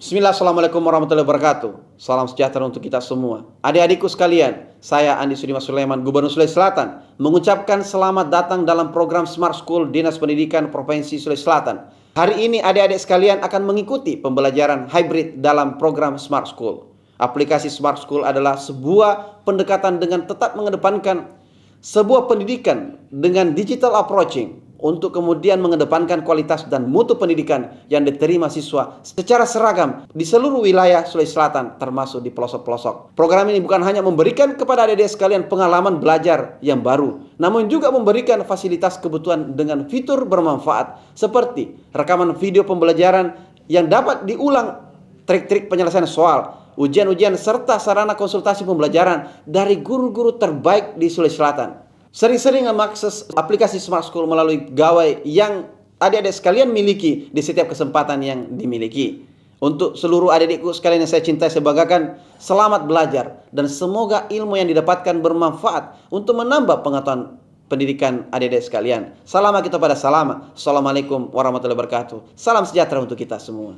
Bismillah, Assalamualaikum warahmatullahi wabarakatuh. Salam sejahtera untuk kita semua. Adik-adikku sekalian, saya Andi Sudimas Sulaiman, Gubernur Sulawesi Selatan, mengucapkan selamat datang dalam program Smart School Dinas Pendidikan Provinsi Sulawesi Selatan. Hari ini adik-adik sekalian akan mengikuti pembelajaran hybrid dalam program Smart School. Aplikasi Smart School adalah sebuah pendekatan dengan tetap mengedepankan sebuah pendidikan dengan digital approaching, untuk kemudian mengedepankan kualitas dan mutu pendidikan yang diterima siswa secara seragam di seluruh wilayah Sulawesi Selatan, termasuk di pelosok-pelosok. Program ini bukan hanya memberikan kepada adik-adik sekalian pengalaman belajar yang baru, namun juga memberikan fasilitas kebutuhan dengan fitur bermanfaat seperti rekaman video pembelajaran yang dapat diulang, trik-trik penyelesaian soal, ujian-ujian, serta sarana konsultasi pembelajaran dari guru-guru terbaik di Sulawesi Selatan. Sering-sering mengakses aplikasi Smart School melalui gawai yang adik-adik sekalian miliki di setiap kesempatan yang dimiliki. Untuk seluruh adik-adikku sekalian yang saya cintai, saya banggakan, selamat belajar dan semoga ilmu yang didapatkan bermanfaat untuk menambah pengetahuan pendidikan adik-adik sekalian. Salam kita pada salam. Assalamualaikum warahmatullahi wabarakatuh. Salam sejahtera untuk kita semua.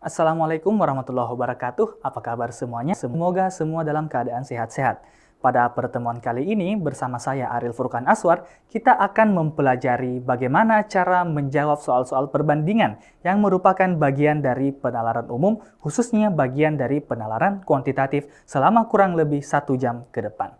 Assalamualaikum warahmatullahi wabarakatuh. Apa kabar semuanya? Semoga semua dalam keadaan sehat-sehat. Pada pertemuan kali ini bersama saya Ariel Furqan Aswar, kita akan mempelajari bagaimana cara menjawab soal-soal perbandingan yang merupakan bagian dari penalaran umum, khususnya bagian dari penalaran kuantitatif selama kurang lebih 1 jam ke depan.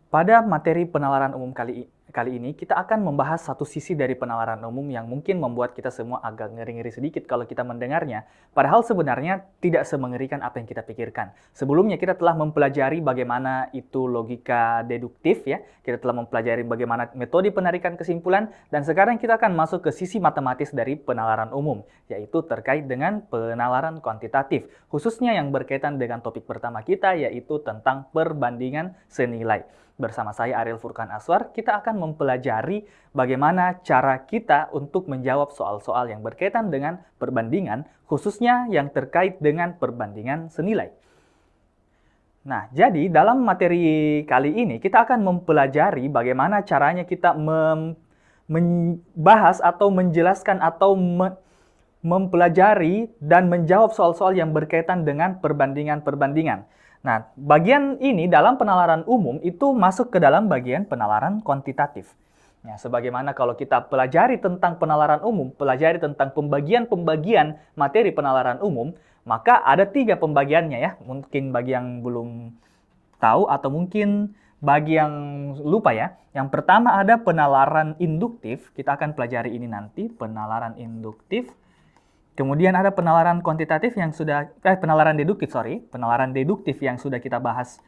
Pada materi penalaran umum kali ini kita akan membahas satu sisi dari penalaran umum yang mungkin membuat kita semua agak ngeri-ngeri sedikit kalau kita mendengarnya. Padahal sebenarnya tidak semengerikan apa yang kita pikirkan. Sebelumnya kita telah mempelajari bagaimana itu logika deduktif ya. Kita telah mempelajari bagaimana metode penarikan kesimpulan, dan sekarang kita akan masuk ke sisi matematis dari penalaran umum, yaitu terkait dengan penalaran kuantitatif, khususnya yang berkaitan dengan topik pertama kita, yaitu tentang perbandingan senilai. Bersama saya Ariel Furqan Aswar, kita akan mempelajari bagaimana cara kita untuk menjawab soal-soal yang berkaitan dengan perbandingan, khususnya yang terkait dengan perbandingan senilai. Nah, jadi dalam materi kali ini kita akan mempelajari bagaimana caranya kita membahas atau menjelaskan atau mempelajari dan menjawab soal-soal yang berkaitan dengan perbandingan-perbandingan. Nah, bagian ini dalam penalaran umum itu masuk ke dalam bagian penalaran kuantitatif. Ya, sebagaimana kalau kita pelajari tentang penalaran umum, pelajari tentang pembagian-pembagian materi penalaran umum, maka ada 3 pembagiannya ya. Mungkin bagi yang belum tahu atau mungkin bagi yang lupa ya. Yang pertama ada penalaran induktif, kita akan pelajari ini nanti, penalaran induktif. Kemudian ada penalaran kuantitatif yang sudah, penalaran deduktif yang sudah kita bahas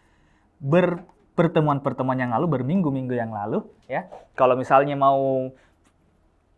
pertemuan-pertemuan yang lalu, berminggu-minggu yang lalu. Ya, kalau misalnya mau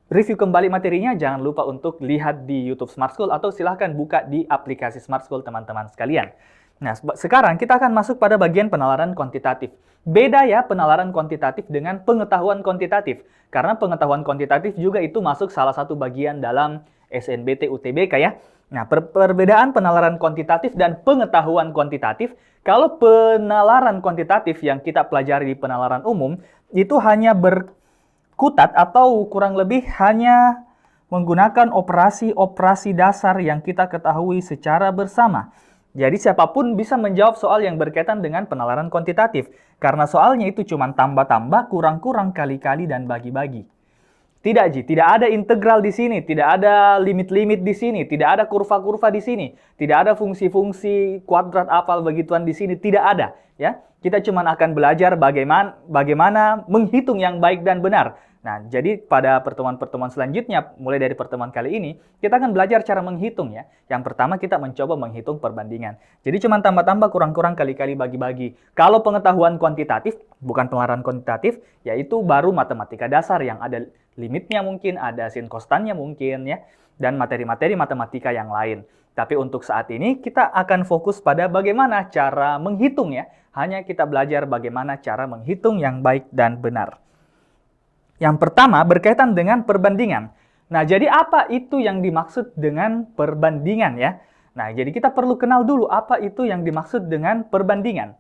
review kembali materinya, jangan lupa untuk lihat di YouTube Smart School atau silahkan buka di aplikasi Smart School teman-teman sekalian. Nah, sekarang kita akan masuk pada bagian penalaran kuantitatif. Beda ya penalaran kuantitatif dengan pengetahuan kuantitatif, karena pengetahuan kuantitatif juga itu masuk salah satu bagian dalam SNBT UTBK ya. Nah, perbedaan penalaran kuantitatif dan pengetahuan kuantitatif, kalau penalaran kuantitatif yang kita pelajari di penalaran umum, itu hanya berkutat atau kurang lebih hanya menggunakan operasi-operasi dasar yang kita ketahui secara bersama. Jadi siapapun bisa menjawab soal yang berkaitan dengan penalaran kuantitatif, karena soalnya itu cuma tambah-tambah, kurang-kurang, kali-kali, dan bagi-bagi. Tidak ada integral di sini, tidak ada limit-limit di sini, tidak ada kurva-kurva di sini, tidak ada fungsi-fungsi kuadrat apal begituan di sini, tidak ada. Ya, kita cuma akan belajar bagaimana menghitung yang baik dan benar. Nah, jadi pada pertemuan-pertemuan selanjutnya, mulai dari pertemuan kali ini, kita akan belajar cara menghitung ya. Yang pertama kita mencoba menghitung perbandingan. Jadi cuma tambah-tambah, kurang-kurang, kali-kali, bagi-bagi. Kalau pengetahuan kuantitatif, bukan penalaran kuantitatif, yaitu baru matematika dasar yang ada limitnya mungkin, ada sin kostannya mungkin ya, dan materi-materi matematika yang lain. Tapi untuk saat ini kita akan fokus pada bagaimana cara menghitung ya. Hanya kita belajar bagaimana cara menghitung yang baik dan benar. Yang pertama berkaitan dengan perbandingan. Nah, jadi apa itu yang dimaksud dengan perbandingan ya? Nah, jadi kita perlu kenal dulu apa itu yang dimaksud dengan perbandingan.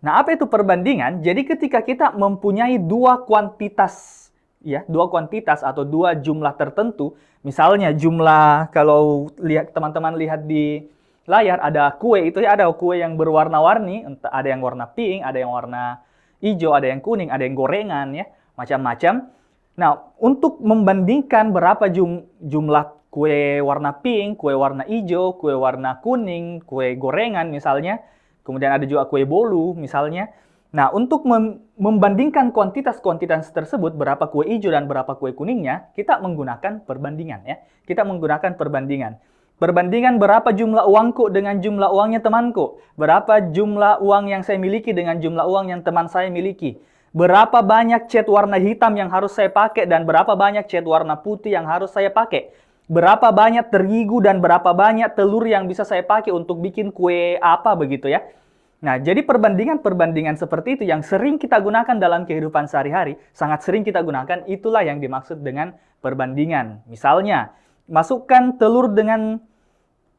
Nah, apa itu perbandingan? Jadi ketika kita mempunyai dua kuantitas, ya, dua kuantitas atau dua jumlah tertentu, misalnya jumlah, kalau teman-teman lihat di layar ada kue, itu ada kue yang berwarna-warni, ada yang warna pink, ada yang warna hijau, ada yang kuning, ada yang gorengan, ya, macam-macam. Nah, untuk membandingkan berapa jumlah kue warna pink, kue warna hijau, kue warna kuning, kue gorengan misalnya, kemudian ada juga kue bolu misalnya. Nah, untuk membandingkan kuantitas-kuantitas tersebut, berapa kue hijau dan berapa kue kuningnya, kita menggunakan perbandingan, ya. Kita menggunakan perbandingan. Perbandingan berapa jumlah uangku dengan jumlah uangnya temanku. Berapa jumlah uang yang saya miliki dengan jumlah uang yang teman saya miliki. Berapa banyak cat warna hitam yang harus saya pakai dan berapa banyak cat warna putih yang harus saya pakai. Berapa banyak terigu dan berapa banyak telur yang bisa saya pakai untuk bikin kue apa begitu, ya. Nah, jadi perbandingan-perbandingan seperti itu yang sering kita gunakan dalam kehidupan sehari-hari, sangat sering kita gunakan, itulah yang dimaksud dengan perbandingan. Misalnya, masukkan telur dengan,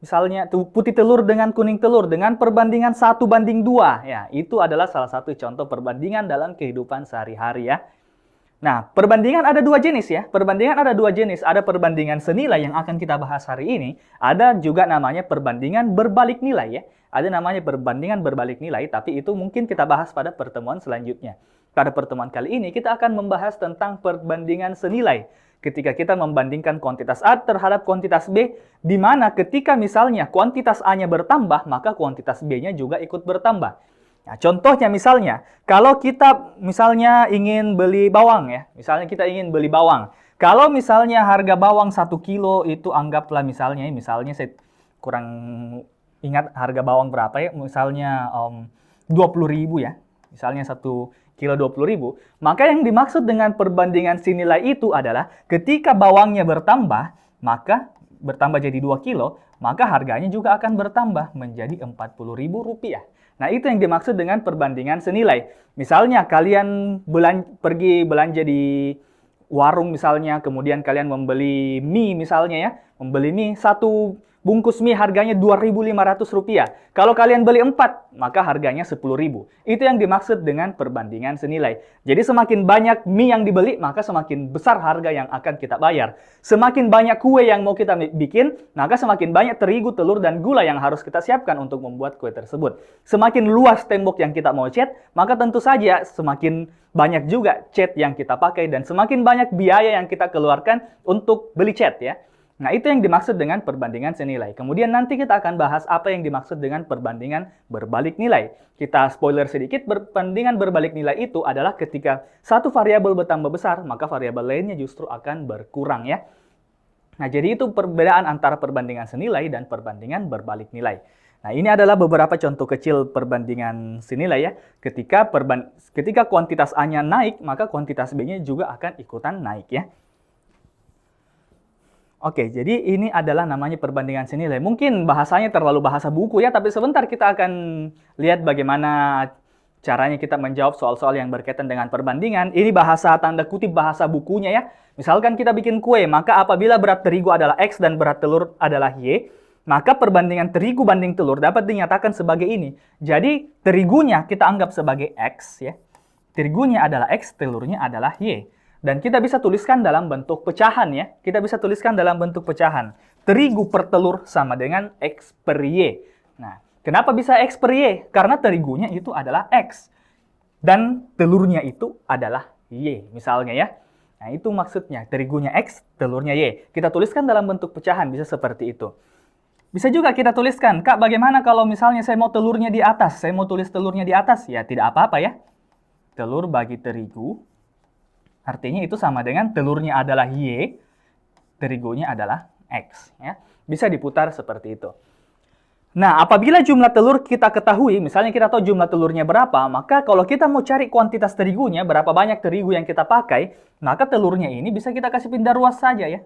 misalnya putih telur dengan kuning telur dengan perbandingan 1:2. Ya, itu adalah salah satu contoh perbandingan dalam kehidupan sehari-hari, ya. Nah, perbandingan ada dua jenis, ya. Perbandingan ada dua jenis. Ada perbandingan senilai yang akan kita bahas hari ini. Ada juga namanya perbandingan berbalik nilai, ya. Ada namanya perbandingan berbalik nilai, tapi itu mungkin kita bahas pada pertemuan selanjutnya. Pada pertemuan kali ini kita akan membahas tentang perbandingan senilai. Ketika kita membandingkan kuantitas A terhadap kuantitas B, di mana ketika misalnya kuantitas A-nya bertambah, maka kuantitas B-nya juga ikut bertambah. Nah, contohnya misalnya, kalau kita misalnya ingin beli bawang, ya. Misalnya kita ingin beli bawang. Kalau misalnya harga bawang 1 kilo itu anggaplah misalnya saya kurang ingat harga bawang berapa, ya. Misalnya 20.000, ya. Misalnya 1 kilo 20.000. Maka yang dimaksud dengan perbandingan senilai itu adalah ketika bawangnya bertambah, maka bertambah jadi 2 kilo, maka harganya juga akan bertambah menjadi Rp40.000. Nah, itu yang dimaksud dengan perbandingan senilai. Misalnya kalian pergi belanja di warung misalnya, kemudian kalian membeli mie misalnya, ya. Membeli mie, satu bungkus mie harganya Rp2.500. Kalau kalian beli 4, maka harganya Rp10.000. Itu yang dimaksud dengan perbandingan senilai. Jadi semakin banyak mie yang dibeli, maka semakin besar harga yang akan kita bayar. Semakin banyak kue yang mau kita bikin, maka semakin banyak terigu, telur, dan gula yang harus kita siapkan untuk membuat kue tersebut. Semakin luas tembok yang kita mau cat, maka tentu saja semakin banyak juga cat yang kita pakai dan semakin banyak biaya yang kita keluarkan untuk beli cat, ya. Nah, itu yang dimaksud dengan perbandingan senilai. Kemudian nanti kita akan bahas apa yang dimaksud dengan perbandingan berbalik nilai. Kita spoiler sedikit, perbandingan berbalik nilai itu adalah ketika satu variabel bertambah besar, maka variabel lainnya justru akan berkurang, ya. Nah, jadi itu perbedaan antara perbandingan senilai dan perbandingan berbalik nilai. Nah, ini adalah beberapa contoh kecil perbandingan senilai, ya. Ketika kuantitas A-nya naik, maka kuantitas B-nya juga akan ikutan naik, ya. Oke, jadi ini adalah namanya perbandingan senilai. Mungkin bahasanya terlalu bahasa buku, ya, tapi sebentar kita akan lihat bagaimana caranya kita menjawab soal-soal yang berkaitan dengan perbandingan. Ini bahasa tanda kutip bahasa bukunya, ya. Misalkan kita bikin kue, maka apabila berat terigu adalah X dan berat telur adalah Y, maka perbandingan terigu banding telur dapat dinyatakan sebagai ini. Jadi terigunya kita anggap sebagai X, ya. Terigunya adalah X, telurnya adalah Y. Dan kita bisa tuliskan dalam bentuk pecahan, ya. Kita bisa tuliskan dalam bentuk pecahan. Terigu per telur sama dengan X per Y. Nah, kenapa bisa X per Y? Karena terigunya itu adalah X. Dan telurnya itu adalah Y, misalnya, ya. Nah, itu maksudnya. Terigunya X, telurnya Y. Kita tuliskan dalam bentuk pecahan, bisa seperti itu. Bisa juga kita tuliskan, Kak, bagaimana kalau misalnya saya mau telurnya di atas? Saya mau tulis telurnya di atas? Ya, tidak apa-apa, ya. Telur bagi terigu. Artinya itu sama dengan telurnya adalah Y, terigunya adalah X, ya. Bisa diputar seperti itu. Nah, apabila jumlah telur kita ketahui, misalnya kita tahu jumlah telurnya berapa, maka kalau kita mau cari kuantitas terigunya, berapa banyak terigu yang kita pakai, maka telurnya ini bisa kita kasih pindah ruas saja, ya.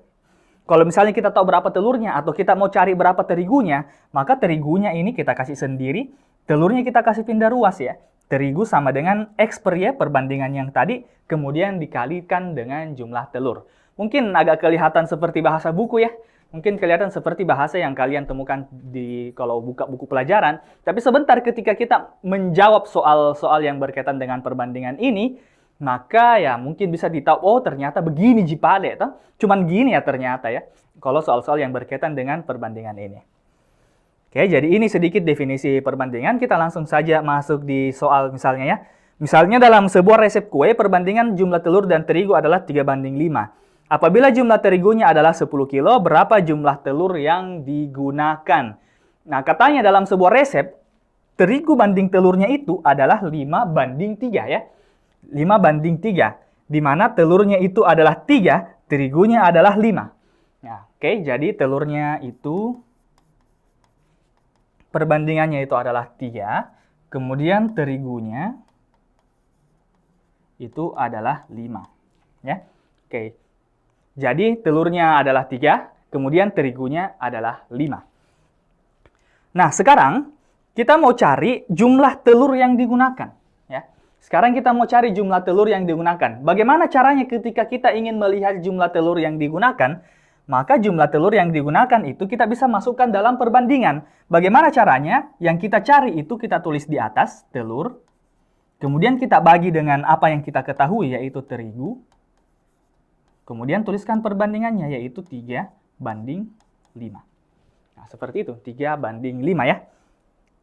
Kalau misalnya kita tahu berapa telurnya, atau kita mau cari berapa terigunya, maka terigunya ini kita kasih sendiri, telurnya kita kasih pindah ruas, ya. Terigu sama dengan X per Y, perbandingan yang tadi, kemudian dikalikan dengan jumlah telur. Mungkin agak kelihatan seperti bahasa buku, ya. Mungkin kelihatan seperti bahasa yang kalian temukan kalau buka buku pelajaran. Tapi sebentar ketika kita menjawab soal-soal yang berkaitan dengan perbandingan ini, maka ya mungkin bisa ditahu, oh ternyata begini jipade, toh. Cuman gini ya ternyata ya. Kalau soal-soal yang berkaitan dengan perbandingan ini. Oke, jadi ini sedikit definisi perbandingan. Kita langsung saja masuk di soal misalnya ya. Misalnya dalam sebuah resep kue, perbandingan jumlah telur dan terigu adalah 3:5. Apabila jumlah terigunya adalah 10 kilo, berapa jumlah telur yang digunakan? Nah, katanya dalam sebuah resep, terigu banding telurnya itu adalah 5:3 ya. 5:3. Di mana telurnya itu adalah 3, terigunya adalah 5. Nah, oke, jadi telurnya itu, perbandingannya itu adalah 3, kemudian terigunya itu adalah 5. Ya, oke. Jadi telurnya adalah 3, kemudian terigunya adalah 5. Nah, sekarang kita mau cari jumlah telur yang digunakan. Ya. Sekarang kita mau cari jumlah telur yang digunakan. Bagaimana caranya ketika kita ingin melihat jumlah telur yang digunakan? Maka jumlah telur yang digunakan itu kita bisa masukkan dalam perbandingan. Bagaimana caranya? Yang kita cari itu kita tulis di atas, telur. Kemudian kita bagi dengan apa yang kita ketahui, yaitu terigu. Kemudian tuliskan perbandingannya, yaitu 3:5. Nah, seperti itu, 3:5 ya.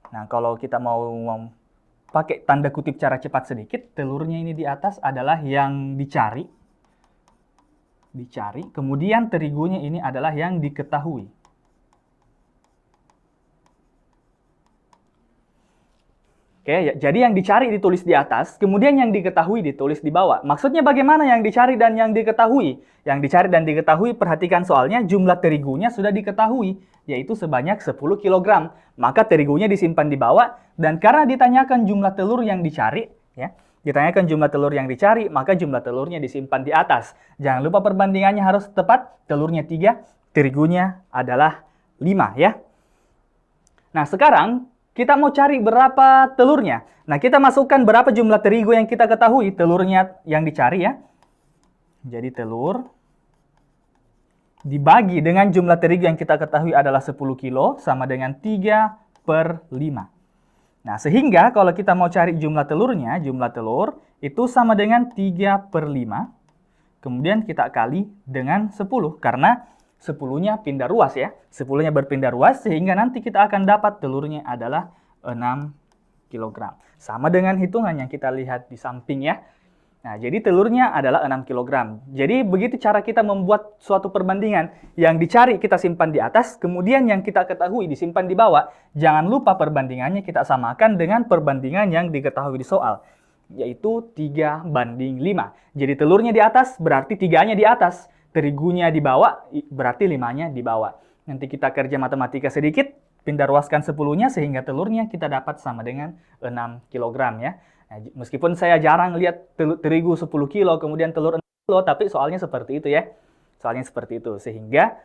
Nah, kalau kita mau pakai tanda kutip cara cepat sedikit, telurnya ini di atas adalah yang dicari. Kemudian terigunya ini adalah yang diketahui. Oke, jadi yang dicari ditulis di atas, kemudian yang diketahui ditulis di bawah. Maksudnya bagaimana yang dicari dan yang diketahui? Yang dicari dan diketahui, perhatikan soalnya, jumlah terigunya sudah diketahui, yaitu sebanyak 10 kg. Maka terigunya disimpan di bawah, dan karena ditanyakan jumlah telur yang dicari, ya, ditanyakan jumlah telur yang dicari, maka jumlah telurnya disimpan di atas. Jangan lupa perbandingannya harus tepat, telurnya 3, terigunya adalah 5, ya. Nah, sekarang kita mau cari berapa telurnya. Nah, kita masukkan berapa jumlah terigu yang kita ketahui, telurnya yang dicari ya. Jadi telur dibagi dengan jumlah terigu yang kita ketahui adalah 10 kilo, sama dengan 3/5. Nah, sehingga kalau kita mau cari jumlah telurnya, jumlah telur itu sama dengan 3/5. Kemudian kita kali dengan 10, karena 10-nya pindah ruas ya. 10-nya berpindah ruas sehingga nanti kita akan dapat telurnya adalah 6 kg. Sama dengan hitungan yang kita lihat di samping ya. Nah, jadi telurnya adalah 6 kg. Jadi begitu cara kita membuat suatu perbandingan. Yang dicari kita simpan di atas, kemudian yang kita ketahui disimpan di bawah. Jangan lupa perbandingannya kita samakan dengan perbandingan yang diketahui di soal, yaitu 3:5. Jadi telurnya di atas berarti 3-nya di atas. Terigunya di bawah, berarti 5-nya di bawah. Nanti kita kerja matematika sedikit, pindah ruaskan 10-nya sehingga telurnya kita dapat sama dengan 6 kg ya. Nah, meskipun saya jarang lihat terigu 10 kilo, kemudian telur 6 kilo, tapi soalnya seperti itu ya. Soalnya seperti itu, sehingga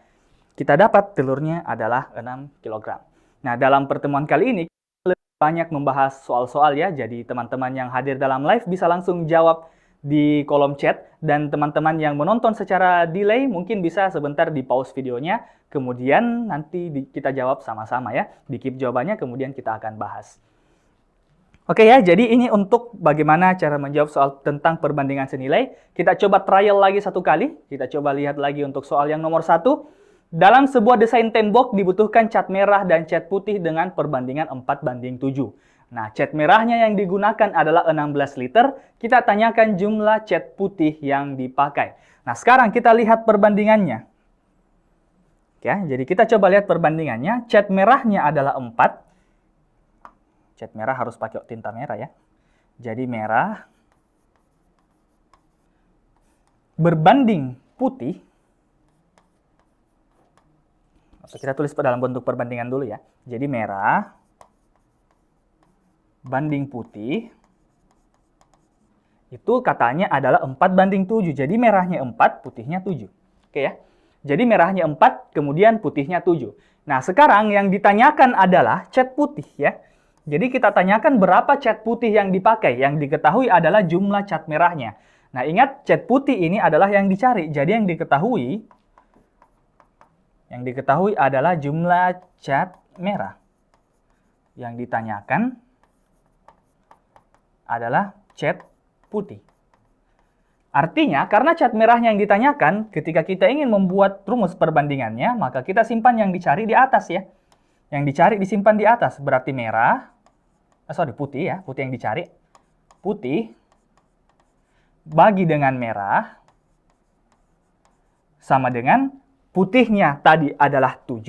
kita dapat telurnya adalah 6 kg. Nah, dalam pertemuan kali ini, kita lebih banyak membahas soal-soal ya. Jadi teman-teman yang hadir dalam live bisa langsung jawab di kolom chat, dan teman-teman yang menonton secara delay mungkin bisa sebentar di pause videonya, kemudian nanti kita jawab sama-sama ya, di keep jawabannya, kemudian kita akan bahas. Oke ya, jadi ini untuk bagaimana cara menjawab soal tentang perbandingan senilai. Kita coba trial lagi satu kali, kita coba lihat lagi untuk soal yang nomor 1. Dalam sebuah desain tembok dibutuhkan cat merah dan cat putih dengan perbandingan 4:7. Nah, cat merahnya yang digunakan adalah 16 liter. Kita tanyakan jumlah cat putih yang dipakai. Nah, sekarang kita lihat perbandingannya. Ya, jadi kita coba lihat perbandingannya. Cat merahnya adalah 4. Cat merah harus pakai tinta merah ya. Jadi merah berbanding putih. Oke, kita tulis dalam bentuk perbandingan dulu ya. Jadi merah banding putih itu katanya adalah 4:7. Jadi merahnya 4, putihnya 7. Oke ya. Jadi merahnya 4, kemudian putihnya 7. Nah, sekarang yang ditanyakan adalah cat putih ya. Jadi kita tanyakan berapa cat putih yang dipakai. Yang diketahui adalah jumlah cat merahnya. Nah, ingat cat putih ini adalah yang dicari. Jadi yang diketahui Yang diketahui adalah jumlah cat merah. Yang ditanyakan adalah cat putih. Artinya, karena cat merahnya yang ditanyakan, ketika kita ingin membuat rumus perbandingannya, maka kita simpan yang dicari di atas ya. Yang dicari disimpan di atas, berarti putih ya, putih yang dicari. Putih bagi dengan merah sama dengan putihnya tadi adalah 7,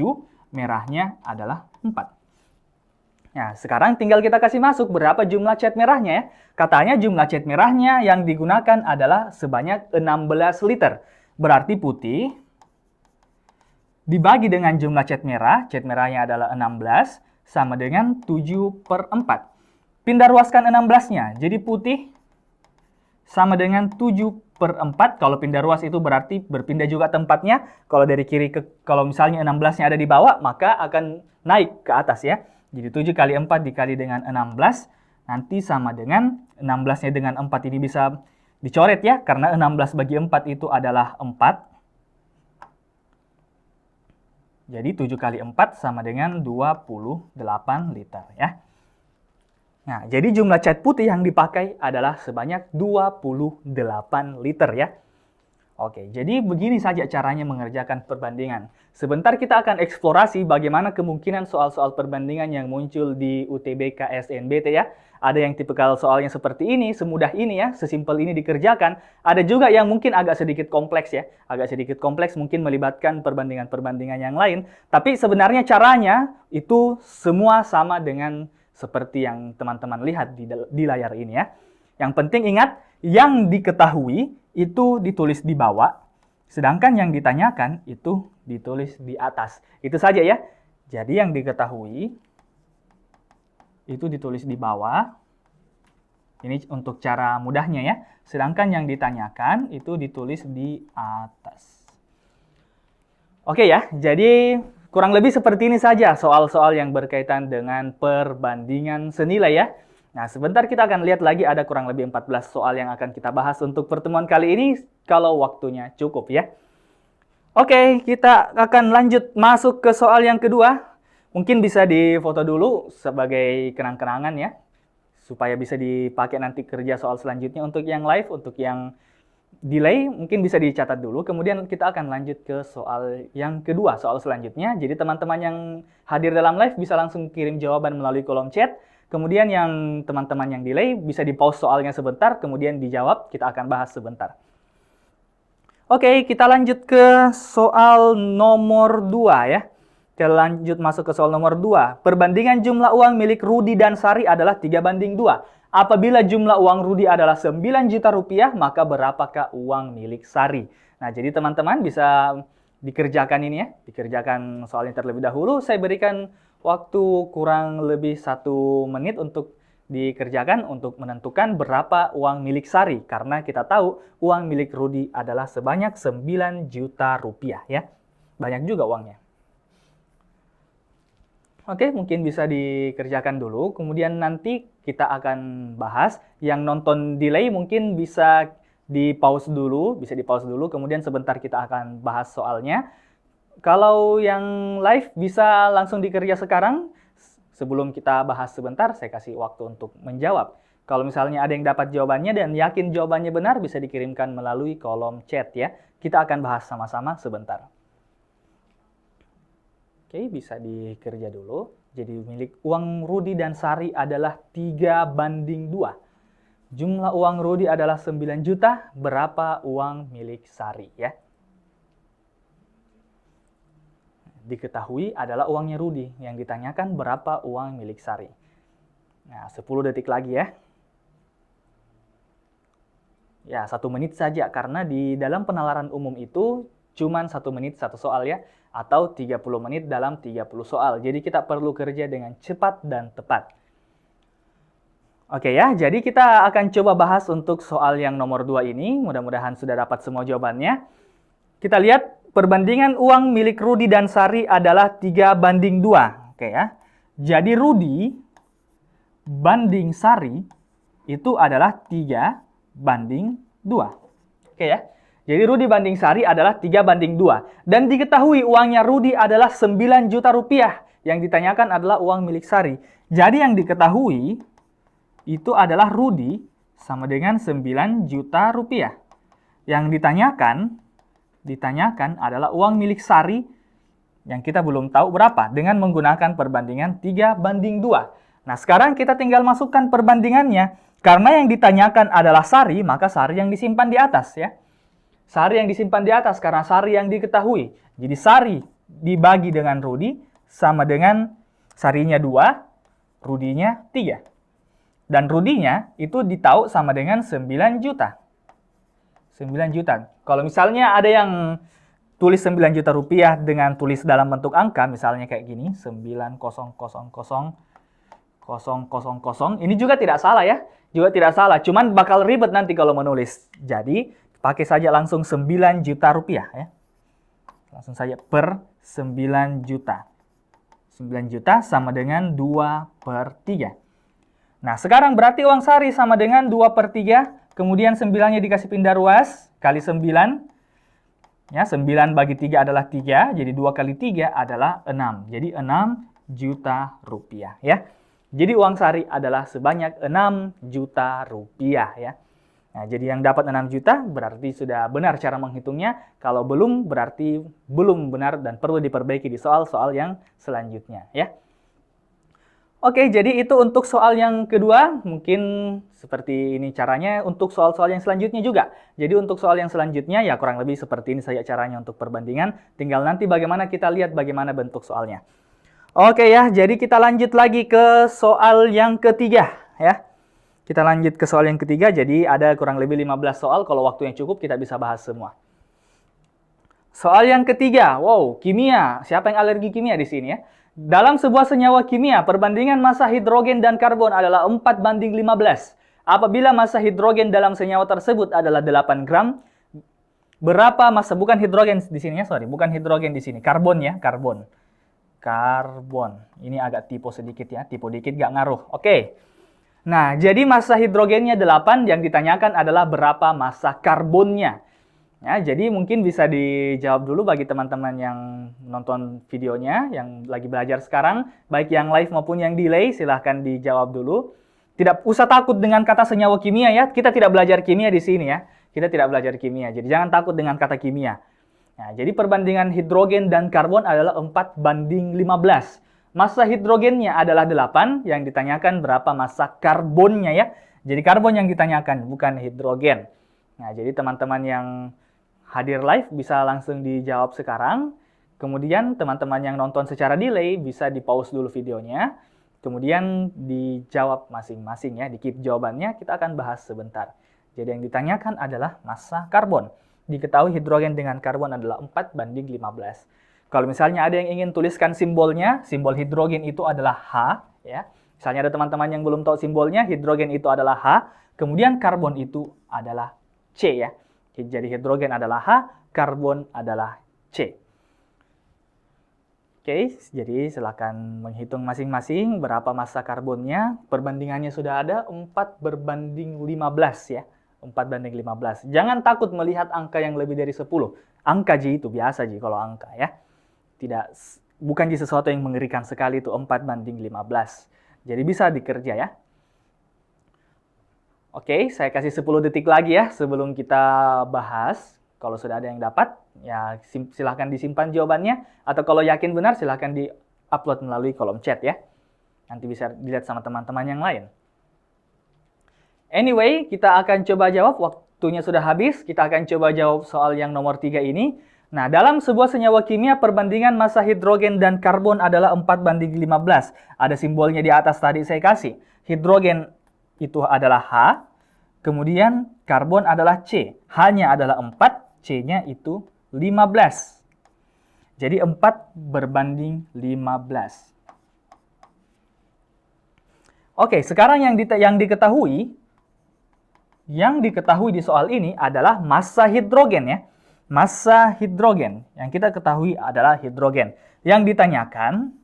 merahnya adalah 4. Nah, sekarang tinggal kita kasih masuk berapa jumlah cat merahnya ya. Katanya jumlah cat merahnya yang digunakan adalah sebanyak 16 liter. Berarti putih dibagi dengan jumlah cat merahnya adalah 16, sama dengan 7/4. Pindah ruaskan 16-nya, jadi putih sama dengan 7/4. Kalau pindah ruas itu berarti berpindah juga tempatnya. Kalau dari kiri kalau misalnya 16-nya ada di bawah, maka akan naik ke atas ya. Jadi 7 kali 4 dikali dengan 16, nanti sama dengan 16-nya dengan 4 ini bisa dicoret ya, karena 16 bagi 4 itu adalah 4. Jadi 7 kali 4 sama dengan 28 liter ya. Nah, jadi jumlah cat putih yang dipakai adalah sebanyak 28 liter ya. Oke, jadi begini saja caranya mengerjakan perbandingan. Sebentar kita akan eksplorasi bagaimana kemungkinan soal-soal perbandingan yang muncul di UTBK SNBT ya. Ada yang tipikal soalnya seperti ini, semudah ini ya, sesimpel ini dikerjakan. Ada juga yang mungkin agak sedikit kompleks ya. Agak sedikit kompleks mungkin melibatkan perbandingan-perbandingan yang lain. Tapi sebenarnya caranya itu semua sama dengan seperti yang teman-teman lihat di layar ini ya. Yang penting ingat, yang diketahui itu ditulis di bawah, sedangkan yang ditanyakan itu ditulis di atas. Itu saja ya. Jadi yang diketahui itu ditulis di bawah. Ini untuk cara mudahnya ya. Sedangkan yang ditanyakan itu ditulis di atas. Oke ya, jadi kurang lebih seperti ini saja soal-soal yang berkaitan dengan perbandingan senilai ya. Nah, sebentar kita akan lihat lagi ada kurang lebih 14 soal yang akan kita bahas untuk pertemuan kali ini kalau waktunya cukup ya. Oke, kita akan lanjut masuk ke soal yang kedua. Mungkin bisa difoto dulu sebagai kenang-kenangan ya, supaya bisa dipakai nanti kerja soal selanjutnya. Untuk yang live, untuk yang delay mungkin bisa dicatat dulu. Kemudian kita akan lanjut ke soal yang kedua, soal selanjutnya. Jadi teman-teman yang hadir dalam live bisa langsung kirim jawaban melalui kolom chat. Kemudian yang teman-teman yang delay bisa di-pause soalnya sebentar, kemudian dijawab, kita akan bahas sebentar. Oke, kita lanjut ke soal nomor 2 ya. Kita lanjut masuk ke soal nomor 2. Perbandingan jumlah uang milik Rudi dan Sari adalah 3/2. Apabila jumlah uang Rudi adalah 9 juta rupiah, maka berapakah uang milik Sari? Nah, jadi teman-teman bisa dikerjakan ini ya, dikerjakan soalnya terlebih dahulu. Saya berikan waktu kurang lebih 1 menit untuk dikerjakan untuk menentukan berapa uang milik Sari. Karena kita tahu uang milik Rudi adalah sebanyak 9 juta rupiah ya. Banyak juga uangnya. Oke, mungkin bisa dikerjakan dulu. Kemudian nanti kita akan bahas. Yang nonton delay mungkin bisa di-pause dulu. Kemudian sebentar kita akan bahas soalnya. Kalau yang live bisa langsung dikerja sekarang. Sebelum kita bahas sebentar, saya kasih waktu untuk menjawab. Kalau misalnya ada yang dapat jawabannya dan yakin jawabannya benar, bisa dikirimkan melalui kolom chat ya. Kita akan bahas sama-sama sebentar. Oke, bisa dikerja dulu. Jadi milik uang Rudi dan Sari adalah 3/2. Jumlah uang Rudi adalah 9 juta, berapa uang milik Sari ya? Diketahui adalah uangnya Rudi. Yang ditanyakan berapa uang milik Sari. Nah, 10 detik lagi ya. Ya, 1 menit saja karena di dalam penalaran umum itu cuma 1 menit 1 soal ya. Atau 30 menit dalam 30 soal. Jadi kita perlu kerja dengan cepat dan tepat. Oke ya, jadi kita akan coba bahas untuk soal yang nomor 2 ini. Mudah-mudahan sudah dapat semua jawabannya. Kita lihat. Perbandingan uang milik Rudi dan Sari adalah 3/2. Oke ya. Jadi Rudi banding Sari itu adalah 3/2. Oke ya. Jadi Rudi banding Sari adalah 3:2. Dan diketahui uangnya Rudi adalah 9 juta rupiah. Yang ditanyakan adalah uang milik Sari. Jadi yang diketahui itu adalah Rudi sama dengan 9 juta rupiah. Yang ditanyakan adalah uang milik Sari yang kita belum tahu berapa dengan menggunakan perbandingan 3:2. Nah, sekarang kita tinggal masukkan perbandingannya. Karena yang ditanyakan adalah Sari, maka Sari yang disimpan di atas ya. Sari yang disimpan di atas karena Sari yang diketahui. Jadi Sari dibagi dengan Rudi sama dengan Sarinya 2, Rudinya 3. Dan Rudinya itu ditahu sama dengan 9 juta. 9 juta. Kalau misalnya ada yang tulis 9 juta rupiah dengan tulis dalam bentuk angka, misalnya kayak gini, 9,000,000. Ini juga tidak salah ya. Juga tidak salah, cuman bakal ribet nanti kalau menulis. Jadi, pakai saja langsung 9 juta rupiah ya. Langsung saja per 9 juta. 9 juta sama dengan 2/3. Nah, sekarang berarti uang Sari sama dengan 2/3. Kemudian 9-nya dikasih pindah ruas, kali 9. Ya, 9 bagi 3 adalah 3. Jadi 2 kali 3 adalah 6. Jadi 6 juta rupiah ya. Jadi uang Sari adalah sebanyak 6 juta rupiah ya. Nah, jadi yang dapat 6 juta berarti sudah benar cara menghitungnya. Kalau belum berarti belum benar dan perlu diperbaiki di soal-soal yang selanjutnya ya. Oke, jadi itu untuk soal yang kedua. Mungkin seperti ini caranya untuk soal-soal yang selanjutnya juga. Jadi untuk soal yang selanjutnya ya kurang lebih seperti ini saja caranya untuk perbandingan. Tinggal nanti bagaimana kita lihat bagaimana bentuk soalnya. Oke ya, jadi kita lanjut lagi ke soal yang ketiga ya. Kita lanjut ke soal yang ketiga, jadi ada kurang lebih 15 soal, kalau waktu yang cukup kita bisa bahas semua. Soal yang ketiga, wow, kimia. Siapa yang alergi kimia di sini ya? Dalam sebuah senyawa kimia, perbandingan massa hidrogen dan karbon adalah 4:15. Apabila massa hidrogen dalam senyawa tersebut adalah 8 gram, berapa massa, bukan hidrogen di sini ya, sorry, bukan hidrogen di sini, karbon ya, karbon. Ini agak typo sedikit ya, typo dikit gak ngaruh. Oke. Nah, jadi massa hidrogennya 8, yang ditanyakan adalah berapa massa karbonnya. Ya, jadi mungkin bisa dijawab dulu bagi teman-teman yang nonton videonya, yang lagi belajar sekarang, baik yang live maupun yang delay, silahkan dijawab dulu. Tidak usah takut dengan kata senyawa kimia ya, kita tidak belajar kimia di sini ya. Kita tidak belajar kimia, jadi jangan takut dengan kata kimia. Nah, jadi perbandingan hidrogen dan karbon adalah 4:15. Massa hidrogennya adalah 8, yang ditanyakan berapa massa karbonnya ya. Jadi karbon yang ditanyakan, bukan hidrogen. Nah, jadi teman-teman yang hadir live bisa langsung dijawab sekarang. Kemudian teman-teman yang nonton secara delay bisa di-pause dulu videonya. Kemudian dijawab masing-masing ya, di-keep jawabannya, kita akan bahas sebentar. Jadi yang ditanyakan adalah massa karbon. Diketahui hidrogen dengan karbon adalah 4:15. Kalau misalnya ada yang ingin tuliskan simbolnya, simbol hidrogen itu adalah H, ya. Misalnya ada teman-teman yang belum tahu simbolnya, hidrogen itu adalah H, kemudian karbon itu adalah C, ya. Jadi hidrogen adalah H, karbon adalah C. Oke, jadi silakan menghitung masing-masing berapa massa karbonnya. Perbandingannya sudah ada, 4:15 ya. 4:15. Jangan takut melihat angka yang lebih dari 10. Angka Ji itu biasa Ji kalau angka ya. Bukan Ji sesuatu yang mengerikan sekali itu 4:15. Jadi bisa dikerja ya. Oke, saya kasih 10 detik lagi ya sebelum kita bahas. Kalau sudah ada yang dapat, ya silahkan disimpan jawabannya. Atau kalau yakin benar, silahkan di-upload melalui kolom chat ya. Nanti bisa dilihat sama teman-teman yang lain. Anyway, kita akan coba jawab. Waktunya sudah habis. Kita akan coba jawab soal yang nomor 3 ini. Nah, dalam sebuah senyawa kimia, perbandingan massa hidrogen dan karbon adalah 4:15. Ada simbolnya di atas tadi saya kasih. Hidrogen itu adalah H, kemudian karbon adalah C. H-nya adalah 4, C-nya itu 15. Jadi 4:15. Oke, sekarang yang diketahui di soal ini adalah massa hidrogen ya. Massa hidrogen yang kita ketahui adalah hidrogen. Yang ditanyakan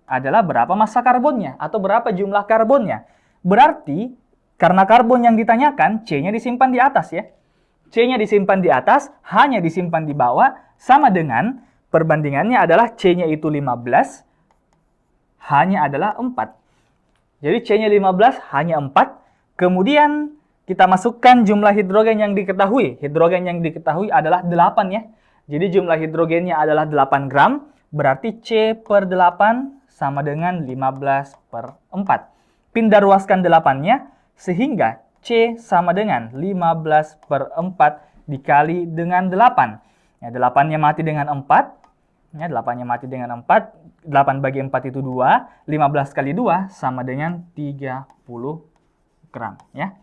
adalah berapa massa karbonnya atau berapa jumlah karbonnya. Berarti karena karbon yang ditanyakan, C-nya disimpan di atas ya. C-nya disimpan di atas, H-nya disimpan di bawah, sama dengan perbandingannya adalah C-nya itu 15, H-nya adalah 4. Jadi C-nya 15, H-nya 4. Kemudian kita masukkan jumlah hidrogen yang diketahui. Hidrogen yang diketahui adalah 8 ya. Jadi jumlah hidrogennya adalah 8 gram. Berarti C per 8 sama dengan 15 per 4. Pindah ruaskan 8-nya sehingga C sama dengan 15 per 4 dikali dengan 8. Ya, 8-nya mati dengan 4. Ya, 8-nya mati dengan 4. 8 bagi 4 itu 2. 15 kali 2 sama dengan 30 gram. Ya.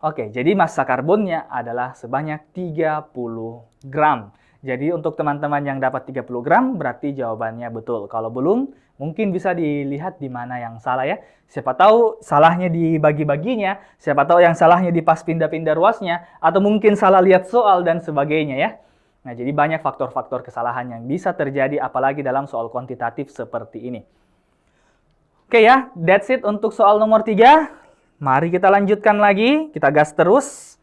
Oke, jadi massa karbonnya adalah sebanyak 30 gram. Jadi untuk teman-teman yang dapat 30 gram, berarti jawabannya betul. Kalau belum, mungkin bisa dilihat di mana yang salah ya. Siapa tahu salahnya di bagi-baginya, siapa tahu yang salahnya di pas pindah-pindah ruasnya, atau mungkin salah lihat soal dan sebagainya ya. Nah, jadi banyak faktor-faktor kesalahan yang bisa terjadi, apalagi dalam soal kuantitatif seperti ini. Oke ya, that's it untuk soal nomor 3. Mari kita lanjutkan lagi, kita gas terus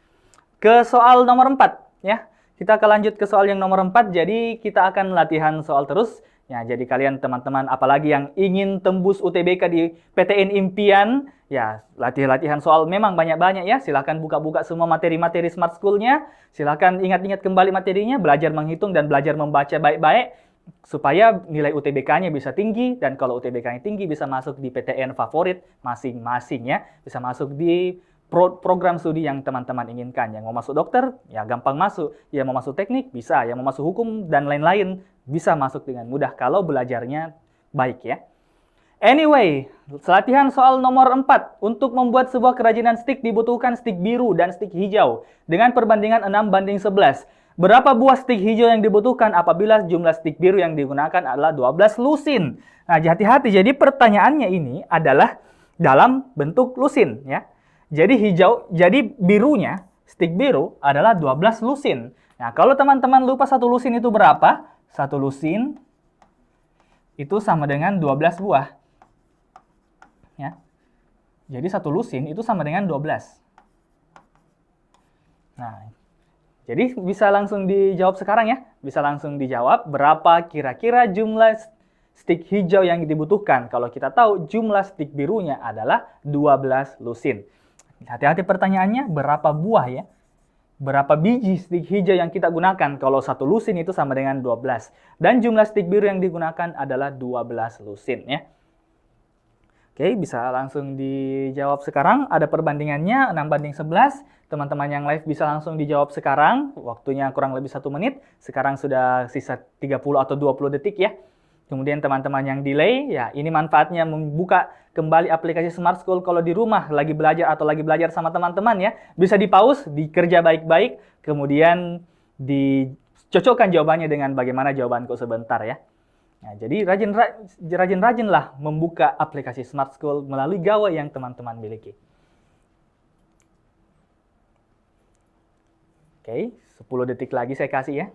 ke soal nomor 4 ya. Kita akan lanjut ke soal yang nomor 4, jadi kita akan latihan soal terus. Ya, jadi kalian teman-teman, apalagi yang ingin tembus UTBK di PTN Impian, ya latihan soal memang banyak-banyak ya. Silahkan buka-buka semua materi-materi Smart School-nya. Silahkan ingat-ingat kembali materinya, belajar menghitung dan belajar membaca baik-baik, supaya nilai UTBK-nya bisa tinggi, dan kalau UTBK-nya tinggi bisa masuk di PTN favorit masing-masing ya. Bisa masuk di program studi yang teman-teman inginkan. Yang mau masuk dokter, ya gampang masuk. Yang mau masuk teknik, bisa. Yang mau masuk hukum dan lain-lain, bisa masuk dengan mudah kalau belajarnya baik ya. Anyway, latihan soal nomor 4. Untuk membuat sebuah kerajinan stik dibutuhkan stik biru dan stik hijau dengan perbandingan 6:11. Berapa buah stik hijau yang dibutuhkan apabila jumlah stik biru yang digunakan adalah 12 lusin? Nah, hati-hati. Jadi pertanyaannya ini adalah dalam bentuk lusin ya. Jadi birunya, stik biru adalah 12 lusin. Nah, kalau teman-teman lupa 1 lusin itu berapa? 1 lusin itu sama dengan 12 buah. Ya. Jadi 1 lusin itu sama dengan 12. Nah, jadi bisa langsung dijawab sekarang ya. Bisa langsung dijawab berapa kira-kira jumlah stik hijau yang dibutuhkan. Kalau kita tahu jumlah stik birunya adalah 12 lusin. Hati-hati pertanyaannya, berapa buah ya? Berapa biji stik hijau yang kita gunakan? Kalau 1 lusin itu sama dengan 12. Dan jumlah stik biru yang digunakan adalah 12 lusin ya. Oke, bisa langsung dijawab sekarang. Ada perbandingannya 6:11. Teman-teman yang live bisa langsung dijawab sekarang. Waktunya kurang lebih 1 menit. Sekarang sudah sisa 30 atau 20 detik ya. Kemudian teman-teman yang delay, ya ini manfaatnya membuka kembali aplikasi Smart School kalau di rumah lagi belajar atau lagi belajar sama teman-teman ya. Bisa di-pause, dikerja baik-baik, kemudian dicocokkan jawabannya dengan bagaimana jawabanku sebentar ya. Nah, jadi rajin-rajinlah membuka aplikasi Smart School melalui gawai yang teman-teman miliki. Oke, 10 detik lagi saya kasih ya.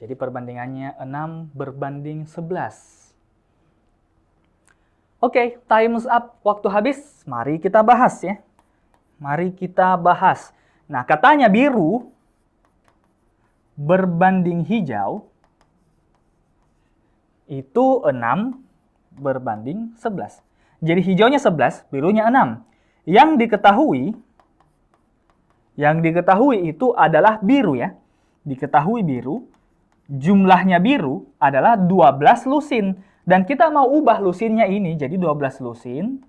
Jadi perbandingannya 6:11. Oke, time's up. Waktu habis. Mari kita bahas ya. Mari kita bahas. Nah, katanya biru berbanding hijau itu 6:11. Jadi hijaunya 11, birunya 6. Yang diketahui itu adalah biru ya. Diketahui biru. Jumlahnya biru adalah 12 lusin. Dan kita mau ubah lusinnya ini jadi 12 lusin.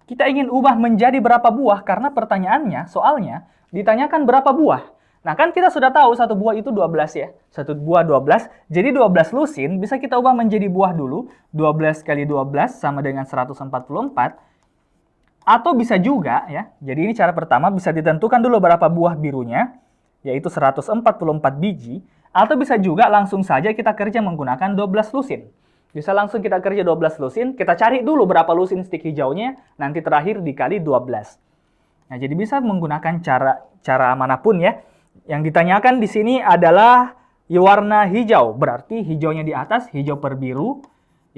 Kita ingin ubah menjadi berapa buah karena pertanyaannya, soalnya ditanyakan berapa buah. Nah kan kita sudah tahu 1 buah itu 12 ya. 1 buah 12. Jadi 12 lusin bisa kita ubah menjadi buah dulu. 12 kali 12 sama dengan 144. Atau bisa juga ya. Jadi ini cara pertama, bisa ditentukan dulu berapa buah birunya. Yaitu 144 biji. Atau bisa juga langsung saja kita kerja menggunakan 12 lusin. Bisa langsung kita kerja 12 lusin, kita cari dulu berapa lusin stik hijaunya, nanti terakhir dikali 12. Nah, jadi bisa menggunakan cara manapun ya. Yang ditanyakan di sini adalah warna hijau, berarti hijaunya di atas, hijau per biru,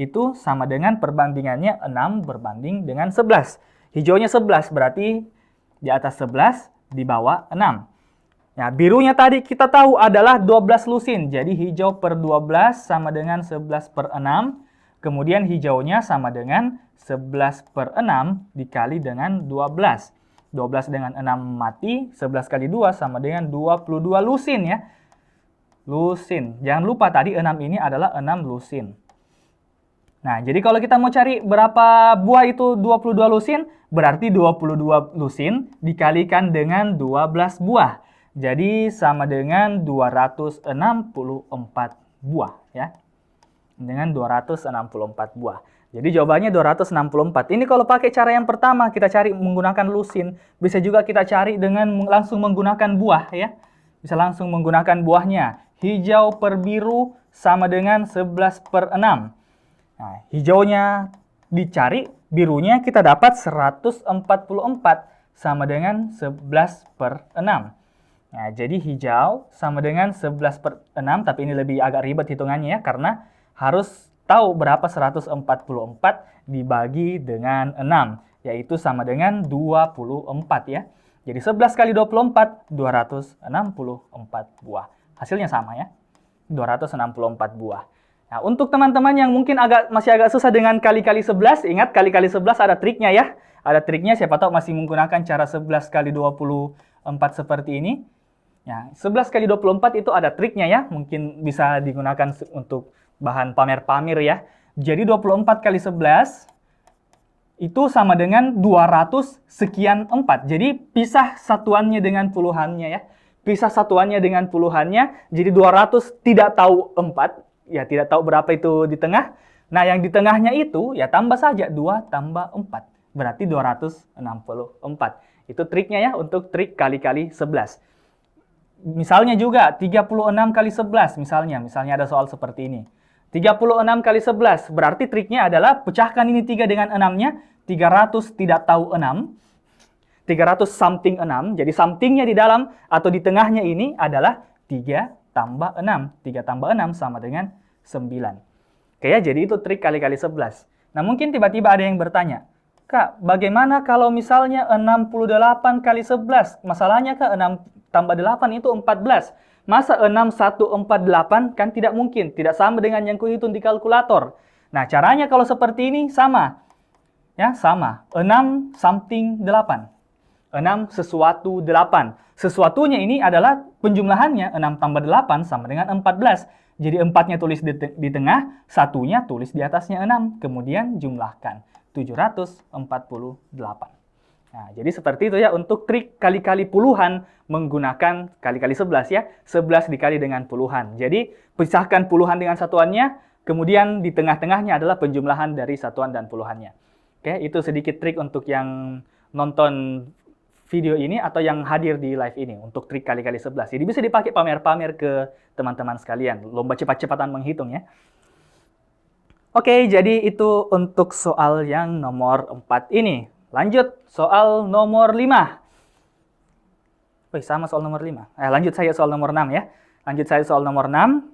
itu sama dengan perbandingannya 6 berbanding dengan 11. Hijaunya 11, berarti di atas 11, di bawah 6. Nah, birunya tadi kita tahu adalah 12 lusin. Jadi hijau per 12 sama dengan 11 per 6. Kemudian hijaunya sama dengan 11 per 6 dikali dengan 12. 12 dengan 6 mati, 11 kali 2 sama dengan 22 lusin ya. Lusin. Jangan lupa tadi 6 ini adalah 6 lusin. Nah, jadi kalau kita mau cari berapa buah itu 22 lusin, berarti 22 lusin dikalikan dengan 12 buah. Jadi sama dengan 264 buah ya. Dengan 264 buah. Jadi jawabannya 264. Ini kalau pakai cara yang pertama kita cari menggunakan lusin, bisa juga kita cari dengan langsung menggunakan buah ya. Bisa langsung menggunakan buahnya. Hijau per biru sama dengan 11 per 6. Nah, hijaunya dicari, birunya kita dapat 144 sama dengan 11 per 6. Nah, jadi hijau sama dengan 11 per 6, tapi ini lebih agak ribet hitungannya ya, karena harus tahu berapa 144 dibagi dengan 6, yaitu sama dengan 24 ya. Jadi 11 kali 24, 264 buah. Hasilnya sama ya, 264 buah. Nah, untuk teman-teman yang mungkin masih agak susah dengan kali-kali 11, ingat kali-kali 11 ada triknya ya. Ada triknya, siapa tahu masih menggunakan cara 11 kali 24 seperti ini. Ya, 11 kali 24 itu ada triknya ya, mungkin bisa digunakan untuk bahan pamer-pamer ya. Jadi 24 kali 11 itu sama dengan 200 sekian 4. Jadi pisah satuannya dengan puluhannya ya. Pisah satuannya dengan puluhannya, jadi 200 tidak tahu 4. Ya, tidak tahu berapa itu di tengah. Nah, yang di tengahnya itu, ya tambah saja. 2 tambah 4. Berarti 264. Itu triknya ya, untuk trik kali-kali 11. Misalnya juga, 36 kali 11. Misalnya ada soal seperti ini. 36 kali 11. Berarti triknya adalah, pecahkan ini 3 dengan 6-nya. 300 tidak tahu 6. 300 something 6. Jadi somethingnya di dalam atau di tengahnya ini adalah 3 tambah 6. 3 tambah 6 sama dengan 9. Oke ya, jadi itu trik kali-kali 11. Nah, mungkin tiba-tiba ada yang bertanya, Kak, bagaimana kalau misalnya 68 kali 11? Masalahnya Kak, 6 tambah 8 itu 14. Masa 6148 kan tidak mungkin. Tidak sama dengan yang kuhitung di kalkulator. Nah, caranya kalau seperti ini sama. Ya, sama. 6 something 8. 6 sesuatu 8. Sesuatunya ini adalah penjumlahannya 6 tambah 8 sama dengan 14. Jadi 4-nya tulis di tengah, 1-nya tulis di atasnya 6. Kemudian jumlahkan 748. Nah, jadi seperti itu ya untuk trik kali-kali puluhan menggunakan kali-kali 11 ya. 11 dikali dengan puluhan. Jadi pisahkan puluhan dengan satuannya, kemudian di tengah-tengahnya adalah penjumlahan dari satuan dan puluhannya. Oke, itu sedikit trik untuk yang nonton video ini atau yang hadir di live ini untuk trik kali-kali 11. Jadi bisa dipakai pamer-pamer ke teman-teman sekalian. Lomba cepat-cepatan menghitung ya. Oke, jadi itu untuk soal yang nomor 4 ini. Lanjut soal nomor 5. Wih, sama soal nomor 5. Lanjut saya soal nomor 6 ya. Lanjut saya soal nomor 6.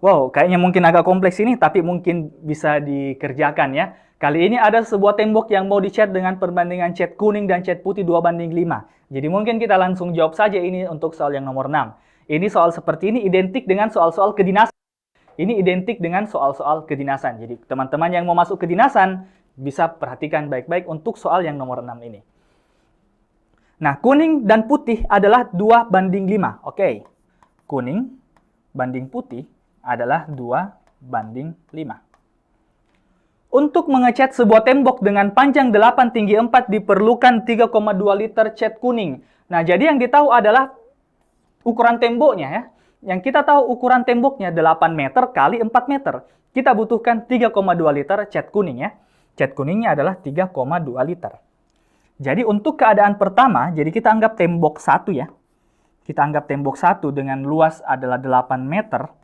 Wow, kayaknya mungkin agak kompleks ini, tapi mungkin bisa dikerjakan ya. Kali ini ada sebuah tembok yang mau dicat dengan perbandingan cat kuning dan cat putih 2:5. Jadi mungkin kita langsung jawab saja ini untuk soal yang nomor 6. Ini soal seperti ini identik dengan soal-soal kedinasan. Ini identik dengan soal-soal kedinasan. Jadi teman-teman yang mau masuk kedinasan bisa perhatikan baik-baik untuk soal yang nomor 6 ini. Nah, kuning dan putih adalah 2:5. Oke. Kuning banding putih adalah 2:5. Untuk mengecat sebuah tembok dengan panjang 8 tinggi 4 diperlukan 3,2 liter cat kuning. Nah, jadi yang ditahu adalah ukuran temboknya ya. Yang kita tahu ukuran temboknya 8 meter kali 4 meter. Kita butuhkan 3,2 liter cat kuning ya. Cat kuningnya adalah 3,2 liter. Jadi untuk keadaan pertama, jadi kita anggap tembok 1 ya. Kita anggap tembok 1 dengan luas adalah 8 meter.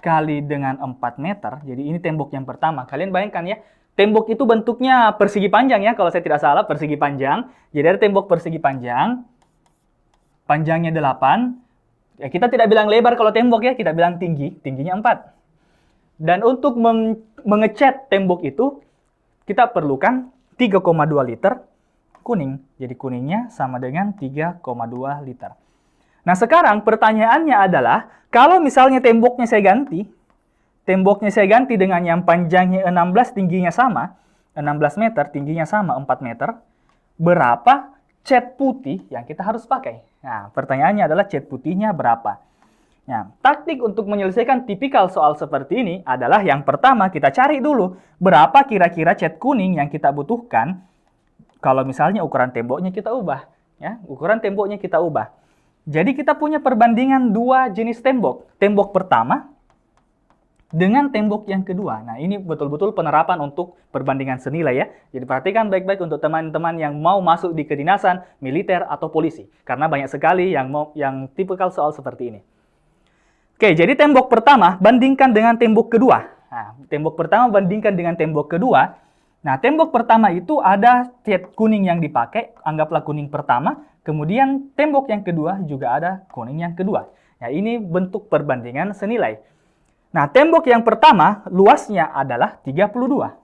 Kali dengan 4 meter, jadi ini tembok yang pertama. Kalian bayangkan ya, tembok itu bentuknya persegi panjang ya, kalau saya tidak salah, persegi panjang. Jadi ada tembok persegi panjang, panjangnya 8. Ya, kita tidak bilang lebar kalau tembok ya, kita bilang tinggi, tingginya 4. Dan untuk mengecat tembok itu, kita perlukan 3,2 liter kuning. Jadi kuningnya sama dengan 3,2 liter. Nah, sekarang pertanyaannya adalah, kalau misalnya temboknya saya ganti dengan yang panjangnya 16, tingginya sama, 16 meter, tingginya sama 4 meter, berapa cat putih yang kita harus pakai? Nah, pertanyaannya adalah cat putihnya berapa? Nah, taktik untuk menyelesaikan tipikal soal seperti ini adalah yang pertama kita cari dulu berapa kira-kira cat kuning yang kita butuhkan kalau misalnya ukuran temboknya kita ubah. Ya, ukuran temboknya kita ubah. Jadi kita punya perbandingan dua jenis tembok. Tembok pertama dengan tembok yang kedua. Nah, ini betul-betul penerapan untuk perbandingan senilai ya. Jadi perhatikan baik-baik untuk teman-teman yang mau masuk di kedinasan, militer, atau polisi. Karena banyak sekali yang tipikal soal seperti ini. Oke, jadi tembok pertama bandingkan dengan tembok kedua. Nah, tembok pertama bandingkan dengan tembok kedua. Nah, tembok pertama itu ada cat kuning yang dipakai, anggaplah kuning pertama. Kemudian tembok yang kedua juga ada kuning yang kedua. Nah, ini bentuk perbandingan senilai. Nah, tembok yang pertama luasnya adalah 32.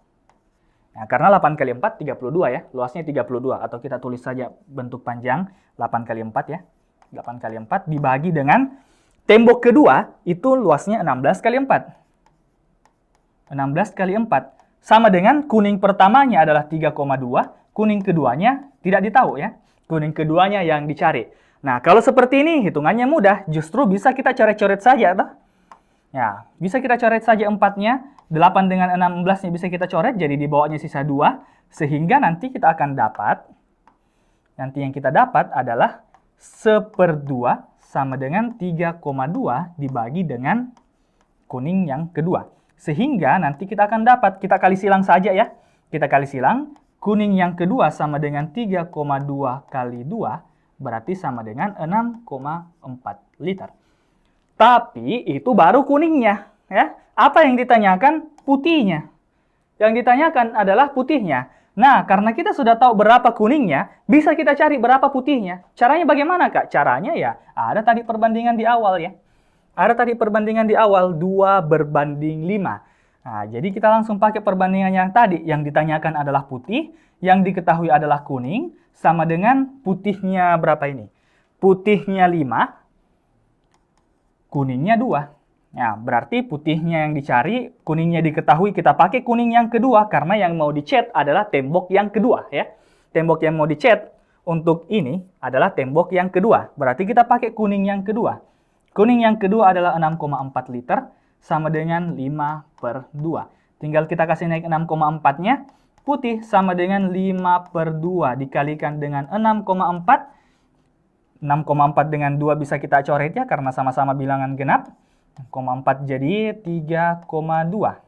Nah, karena 8 kali 4, 32 ya. Luasnya 32. Atau kita tulis saja bentuk panjang 8 kali 4 ya. 8 kali 4 dibagi dengan tembok kedua itu luasnya 16 kali 4. 16 kali 4. Sama dengan kuning pertamanya adalah 3,2. Kuning keduanya tidak ditahu ya. Kuning keduanya yang dicari. Nah, kalau seperti ini hitungannya mudah. Justru bisa kita coret-coret saja. Toh? Ya, bisa kita coret saja 4-nya, 8 dengan 16-nya bisa kita coret, jadi di bawahnya sisa 2, sehingga nanti kita akan dapat, nanti yang kita dapat adalah 1/2 sama dengan 3,2 dibagi dengan kuning yang kedua. Sehingga nanti kita akan dapat, kita kali silang saja ya, kita kali silang, kuning yang kedua sama dengan 3,2 kali 2, berarti sama dengan 6,4 liter. Tapi itu baru kuningnya, ya. Apa yang ditanyakan? Putihnya. Yang ditanyakan adalah putihnya. Nah, karena kita sudah tahu berapa kuningnya, bisa kita cari berapa putihnya. Caranya bagaimana, Kak? Caranya ya, ada tadi perbandingan di awal ya. Ada tadi perbandingan di awal 2/5. Nah, jadi kita langsung pakai perbandingan yang tadi. Yang ditanyakan adalah putih, yang diketahui adalah kuning, sama dengan putihnya berapa ini? Putihnya 5. Kuningnya 2. Nah, berarti putihnya yang dicari, kuningnya diketahui, kita pakai kuning yang kedua karena yang mau dicat adalah tembok yang kedua ya. Tembok yang mau dicat untuk ini adalah tembok yang kedua. Berarti kita pakai kuning yang kedua. Kuning yang kedua adalah 6,4 liter sama dengan 5/2. Tinggal kita kasih naik 6,4-nya. Putih sama dengan 5/2 dikalikan dengan 6,4. 6,4 dengan 2 bisa kita coret ya karena sama-sama bilangan genap. 6,4 jadi 3,2.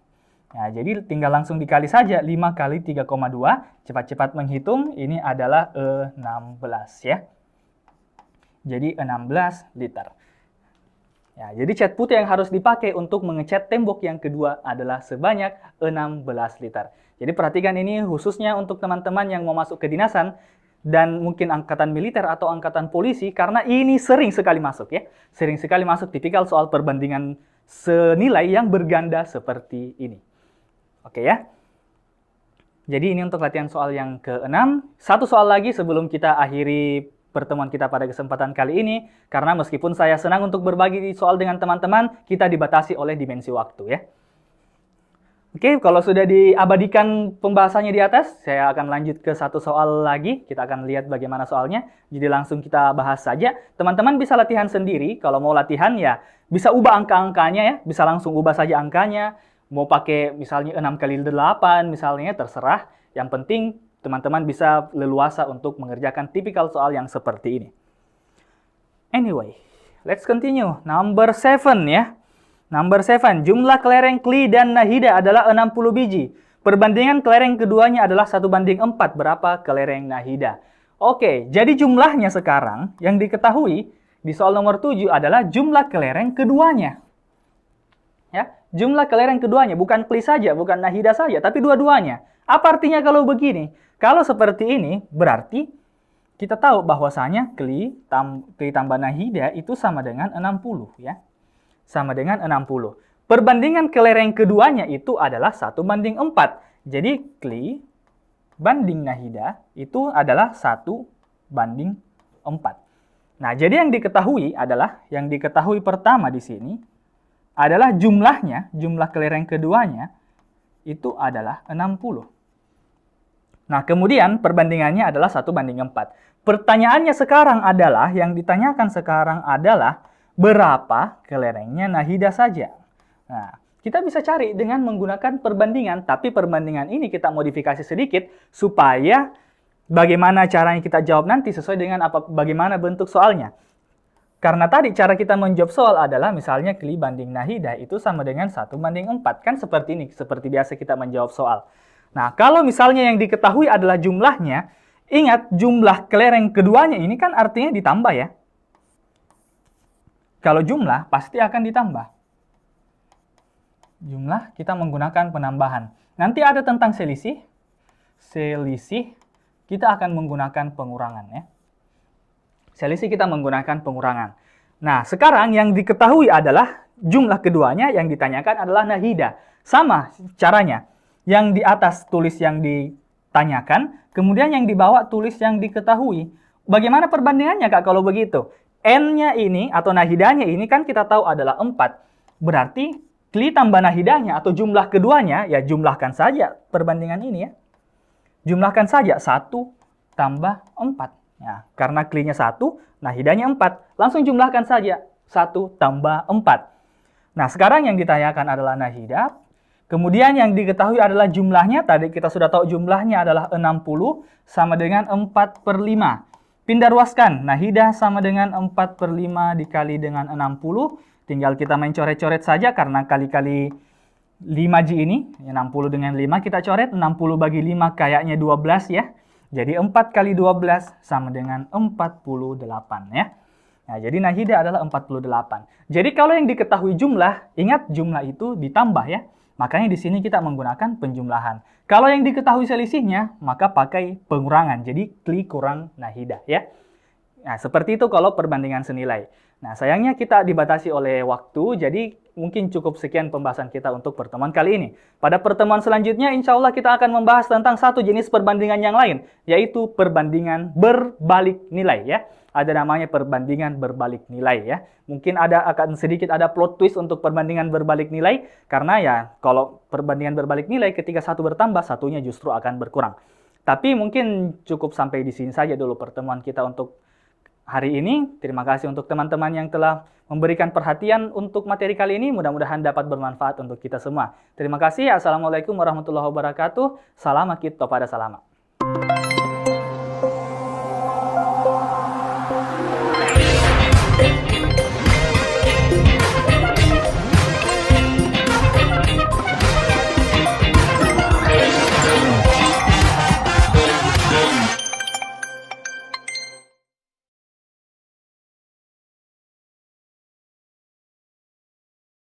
Nah, jadi tinggal langsung dikali saja 5 kali 3,2. Cepat-cepat menghitung, ini adalah 16 ya. Jadi 16 liter. Ya, jadi cat putih yang harus dipakai untuk mengecat tembok yang kedua adalah sebanyak 16 liter. Jadi perhatikan ini khususnya untuk teman-teman yang mau masuk kedinasan dan mungkin angkatan militer atau angkatan polisi, karena ini sering sekali masuk ya. Sering sekali masuk tipikal soal perbandingan senilai yang berganda seperti ini. Oke ya. Jadi ini untuk latihan soal yang ke-6. Satu soal lagi sebelum kita akhiri pertemuan kita pada kesempatan kali ini. Karena meskipun saya senang untuk berbagi soal dengan teman-teman, kita dibatasi oleh dimensi waktu ya. Oke, kalau sudah diabadikan pembahasannya di atas, saya akan lanjut ke satu soal lagi. Kita akan lihat bagaimana soalnya. Jadi langsung kita bahas saja. Teman-teman bisa latihan sendiri. Kalau mau latihan ya bisa ubah angka-angkanya ya. Bisa langsung ubah saja angkanya. Mau pakai misalnya 6 kali 8 misalnya, terserah. Yang penting teman-teman bisa leluasa untuk mengerjakan tipikal soal yang seperti ini. Anyway, let's continue. Number 7 ya. Number 7, jumlah kelereng Kli dan Nahida adalah 60 biji. Perbandingan kelereng keduanya adalah 1/4. Berapa kelereng Nahida? Oke, jadi jumlahnya sekarang yang diketahui di soal nomor 7 adalah jumlah kelereng keduanya. Ya, jumlah kelereng keduanya, bukan Kli saja, bukan Nahida saja, tapi dua-duanya. Apa artinya kalau begini? Kalau seperti ini, berarti kita tahu bahwasanya Kli tambah Nahida itu sama dengan 60 ya. Sama dengan 60. Perbandingan kelereng keduanya itu adalah 1/4. Jadi Kli banding Nahida itu adalah 1:4. Nah, jadi yang diketahui pertama di sini adalah jumlah kelereng keduanya itu adalah 60. Nah, kemudian perbandingannya adalah 1:4. Pertanyaannya sekarang adalah, yang ditanyakan sekarang adalah berapa kelerengnya Nahida saja. Nah, kita bisa cari dengan menggunakan perbandingan, tapi perbandingan ini kita modifikasi sedikit supaya bagaimana caranya kita jawab nanti sesuai dengan bagaimana bentuk soalnya. Karena tadi cara kita menjawab soal adalah misalnya Kli banding Nahida itu sama dengan 1:4. Kan seperti ini, seperti biasa kita menjawab soal. Nah, kalau misalnya yang diketahui adalah jumlahnya, ingat jumlah kelereng keduanya ini kan artinya ditambah ya. Kalau jumlah pasti akan ditambah. Jumlah kita menggunakan penambahan. Nanti ada tentang selisih. Selisih kita akan menggunakan pengurangan ya. Selisih kita menggunakan pengurangan. Nah, sekarang yang diketahui adalah jumlah keduanya, yang ditanyakan adalah Nahida. Sama caranya. Yang di atas tulis yang ditanyakan, kemudian yang di bawah tulis yang diketahui. Bagaimana perbandingannya Kak kalau begitu? N-nya ini atau Nahidanya ini kan kita tahu adalah 4. Berarti Kli tambah Nahidanya atau jumlah keduanya, ya jumlahkan saja perbandingan ini ya. Jumlahkan saja 1 tambah 4. Ya, karena Kli-nya 1, Nahidanya 4. Langsung jumlahkan saja 1 tambah 4. Nah, sekarang yang ditanyakan adalah Nahida. Kemudian yang diketahui adalah jumlahnya. Tadi kita sudah tahu jumlahnya adalah 60 sama dengan 4/5. Pindah ruaskan. Nahida sama dengan 4/5 dikali dengan 60. Tinggal kita main coret-coret saja karena kali-kali 5J ini. 60 dengan 5 kita coret. 60 bagi 5 kayaknya 12 ya. Jadi 4 kali 12 sama dengan 48 ya. Nah, jadi Nahida adalah 48. Jadi kalau yang diketahui jumlah, ingat jumlah itu ditambah ya. Makanya di sini kita menggunakan penjumlahan. Kalau yang diketahui selisihnya, maka pakai pengurangan. Jadi Kli kurang Nahida ya. Nah, seperti itu kalau perbandingan senilai. Nah, sayangnya kita dibatasi oleh waktu, jadi mungkin cukup sekian pembahasan kita untuk pertemuan kali ini. Pada pertemuan selanjutnya, insya Allah kita akan membahas tentang satu jenis perbandingan yang lain, yaitu perbandingan berbalik nilai ya. Ada namanya perbandingan berbalik nilai ya. Mungkin akan sedikit ada plot twist untuk perbandingan berbalik nilai, karena ya kalau perbandingan berbalik nilai ketika satu bertambah, satunya justru akan berkurang. Tapi mungkin cukup sampai di sini saja dulu pertemuan kita untuk hari ini. Terima kasih untuk teman-teman yang telah memberikan perhatian untuk materi kali ini. Mudah-mudahan dapat bermanfaat untuk kita semua. Terima kasih. Assalamualaikum warahmatullahi wabarakatuh. Salam akid topada salama.